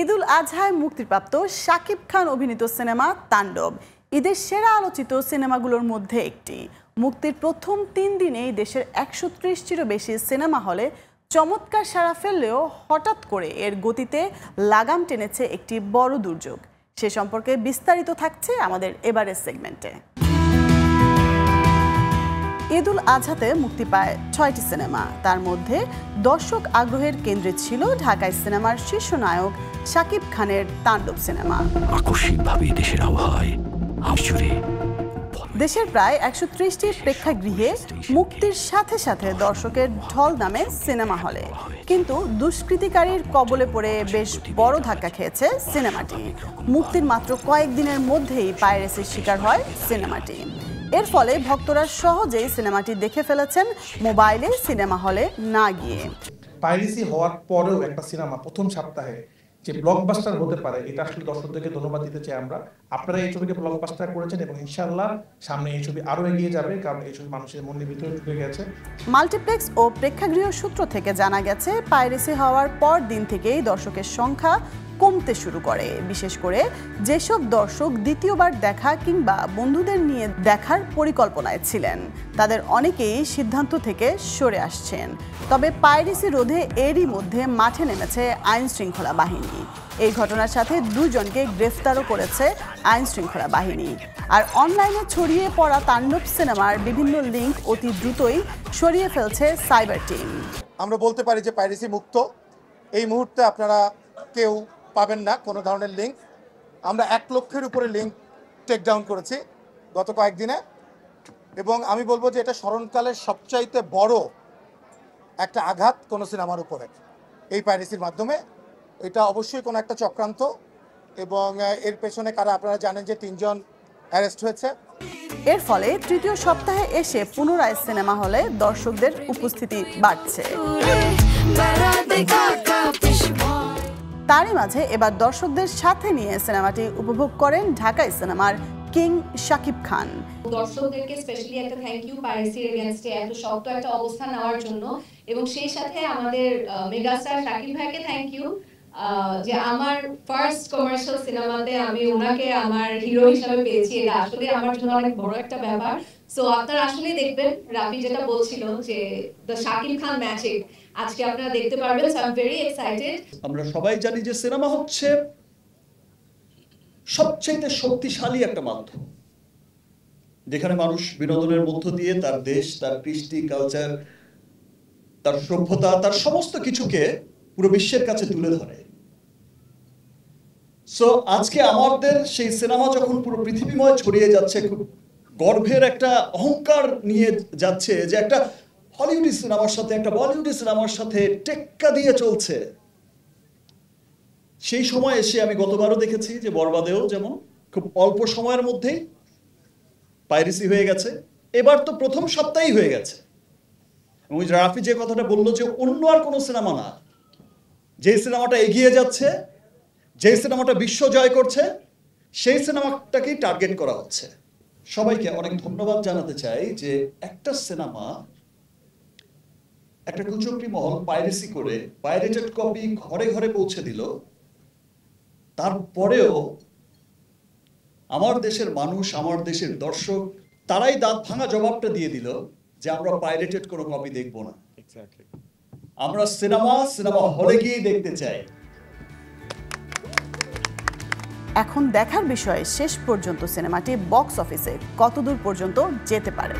ঈদুল আজহায় মুক্তিপ্রাপ্ত শাকিব খান অভিনীত সিনেমা তাণ্ডব ঈদের সেরা আলোচিত সিনেমাগুলোর মধ্যে একটি। মুক্তির প্রথম 3 দিনেই দেশের 130টিরও বেশি সিনেমা হলে চমৎকার সাড়া ফেললেও হঠাৎ করে এর গতিতে লাগাম টেনেছে একটি বড় দুর্যোগ। সে সম্পর্কে বিস্তারিত থাকছে আমাদের এবারের সেগমেন্টে। ঈদুল আজহাতে মুক্তি পায় 6টি সিনেমা। তার মধ্যে দর্শক আগ্রহের কেন্দ্রে ছিল ঢাকায় সিনেমার শীর্ষ নায়ক শাকিব খানের তাণ্ডব সিনেমা। আকস্মিকভাবে দেশের আবহাওয়ায় দেশের প্রায় 130টি প্রেক্ষাগৃহে মুক্তির সাথে সাথে দর্শকের ঢল নামে সিনেমা হলে, কিন্তু দুষ্কৃতিকারীর কবলে পড়ে বেশ বড় ধাক্কা খেয়েছে সিনেমাটি। মুক্তির মাত্র কয়েকদিনের মধ্যেই পাইরেসির শিকার হয় সিনেমাটি। এর ফলে ভক্তরা সহজেই সিনেমাটি দেখে ফেলেছেন মোবাইলে, সিনেমা হলে না গিয়ে। পাইরেসি হওয়ার পরেও একটা সিনেমা প্রথম সপ্তাহে যে ব্লকবাস্টার হতে পারে, এটা আসলে দর্শকদেরকে ধন্যবাদ দিতে চাই আমরা। আপনারা এই ছবিকে ব্লকবাস্টার করেছেন এবং ইনশাআল্লাহ সামনে এই ছবি আরো এগিয়ে যাবে, কারণ এই ছবি মানুষের মনের ভিতরে ঢুকে গেছে। মাল্টিপ্লেক্স ও প্রেক্ষাগৃহ সূত্র থেকে জানা গেছে, পাইরেসি হওয়ার পর দিন থেকেই দর্শকের সংখ্যা কমতে শুরু করে। বিশেষ করে যেসব দর্শক দ্বিতীয়বার দেখা কিংবা বন্ধুদের নিয়ে দেখার পরিকল্পনায় ছিলেন, তাদের অনেকেই সিদ্ধান্ত থেকে সরে আসছেন। তবে পাইরেসি রোধে এরই মধ্যে মাঠে নেমেছে আইন শৃঙ্খলা বাহিনী। এই ঘটনার সাথে 2 জনকে গ্রেফতারও করেছে আইন শৃঙ্খলা বাহিনী। আর অনলাইনে ছড়িয়ে পড়া তাণ্ডব সিনেমার বিভিন্ন লিঙ্ক অতি দ্রুতই সরিয়ে ফেলছে সাইবার টিম। আমরা বলতে পারি যে পাইরেসি মুক্ত। এই মুহূর্তে আপনারা কেউ পাবেন না কোনো ধরনের লিঙ্ক। আমরা 1 লক্ষের উপরে লিঙ্ক টেক ডাউন করেছি গত কয়েকদিনে, এবং আমি বলবো যে এটা স্মরণকালের সবচাইতে বড় একটা আঘাত কোনো সিনেমার উপরে এই পাইরেসির মাধ্যমে। এটা অবশ্যই কোনো একটা চক্রান্ত, এবং এর পেছনে কারা আপনারা জানেন যে 3 জন অ্যারেস্ট হয়েছে। এর ফলে তৃতীয় সপ্তাহে এসে পুনরায় সিনেমা হলে দর্শকদের উপস্থিতি বাড়ছে। তারই মাঝে এবার দর্শকদের সাথে নিয়ে সিনেমাটি উপভোগ করেন ঢাকায় সিনেমার কিং শাকিব খান। দর্শকদেরকে স্পেশালি একটা থ্যাংক ইউ পাইরেসির এগেইনস্টে এত শক্ত একটা অবস্থান নেওয়ার জন্য, এবং সেই সাথে আমাদের মেগাস্টার শাকিব ভাইকে থ্যাংক ইউ যে আমার ফার্স্ট কমার্শিয়াল সিনেমাতে আমি ওনাকে আমার হিরো হিসেবে পেয়েছি। এটা আসলে আমার জন্য অনেক বড় একটা ব্যাপার। সো আপনারা আসলে দেখবেন, রাফি যেটা বলছিল যে দ্য শাকিব খান ম্যাজিক আজকে আপনারা দেখতে পারবেন। So I am very excited. আমরা সবাই জানি যে সিনেমা হচ্ছে সবচেয়ে শক্তিশালী একটা মাধ্যম, যেখানে মানুষ বিনোদনের মধ্য দিয়ে তার দেশ, তার কৃষ্টি, কালচার, তার সভ্যতা, তার সমস্ত কিছুকে পুরো বিশ্বের কাছে তুলে ধরে। সো আজকে আমাদের সেই সিনেমা যখন পুরো পৃথিবীময় ছড়িয়ে যাচ্ছে, খুব গর্বের একটা অহংকার নিয়ে যাচ্ছে যে একটা হলিউডি সিনেমার সাথে, একটা বলিউডি সিনেমার সাথে টেক্কা দিয়ে চলছে। সেই সময় এসে আমি গতবারও দেখেছি যে বরবাদেও যেমন খুব অল্প সময়ের মধ্যেই পাইরেসি হয়ে গেছে, এবার তো প্রথম সপ্তাহেই হয়ে গেছে। এবং রাফি যে কথাটা বললো যে অন্য আর কোনো সিনেমা না, যে সিনেমাটা এগিয়ে যাচ্ছে, যে সিনেমাটা বিশ্ব জয় করছে, সেই সিনেমাটাকেই টার্গেট করা হচ্ছে। সবাইকে অনেক ধন্যবাদ জানাতে চাই যে একটা সিনেমা, একটা কুচক্রী মহল পাইরেসি করে পাইরেটেড কপি ঘরে ঘরে পৌঁছে দিল, তারপরেও আমার দেশের মানুষ, আমার দেশের দর্শক, তারাই দাঁত ভাঙা জবাবটা দিয়ে দিল যে আমরা পাইরেটেড কোনো কপি দেখবো না। আমরা সিনেমা হলে গিয়ে দেখতে চাই। এখন দেখার বিষয় শেষ পর্যন্ত সিনেমাটি বক্স অফিসে কতদূর পর্যন্ত যেতে পারে।